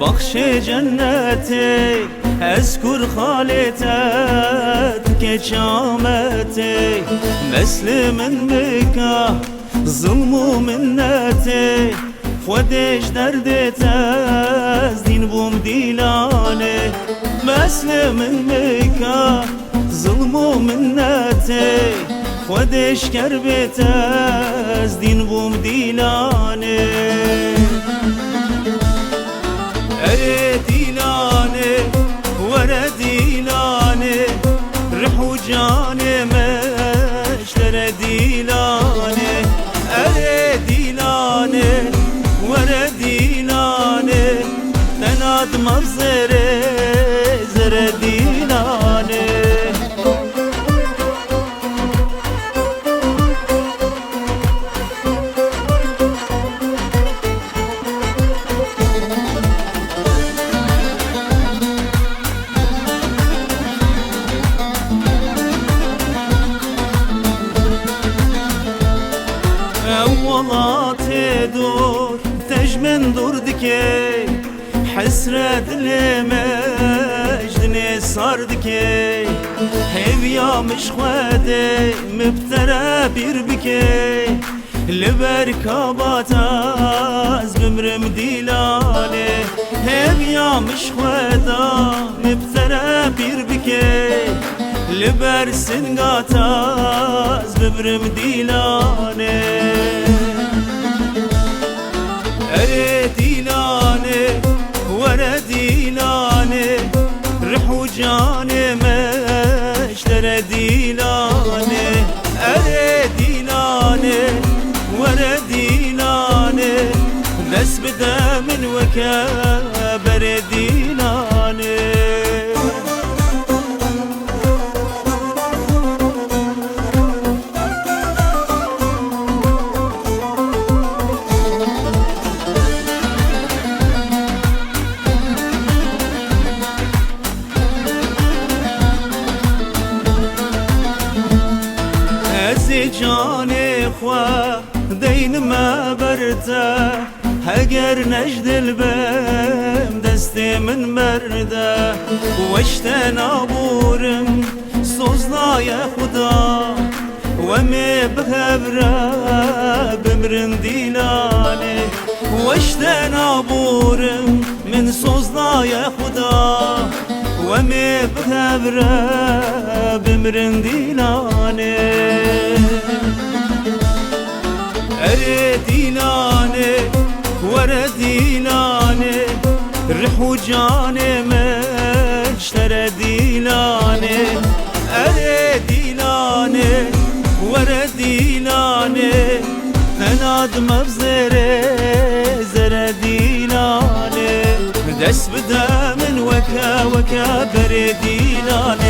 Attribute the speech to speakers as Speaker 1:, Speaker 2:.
Speaker 1: بخش جنتي اذكر خالتك شامتي مسلم بك ظلم ومنتي فودش درد تزدين بوم ديلاني مسلم بك ظلم ومنتي فودش كرب تزدين بوم ديلاني ديلاني ورا ديلاني رحو جاني مشترى ديلاني ديلاني ورا ديلاني تناد مبزري زر ديلاني والله دور تجمن دور دكي حسرة المجدني صار دكي هيبيا مش خواتي مبترى بيربكي لبركابات از بمرم ديلاني هيبيا مش خواتا مبترى بيربكي لبرسن قاتاز ببرم ديلاني ديلاني ورا ديلاني رحو جاني مشترى ديلاني ديلاني ورا ديلاني بس بدا من وكابر ديلاني جاني خوا دين ما برده هجر نجد البام دستي من مرده واشتنا بورم سوزنا يا خدا ومي بخبره بمرن ديلاني واشتنا بورم من سوزنا يا خدا ومي بخبره بمرن ديلاني ديلاني ورا ديلاني رحو جاني مشترى ديلاني ديلاني ورا ديلاني تناد مبزري زر ديلاني دس بدا من وكا بر ديلاني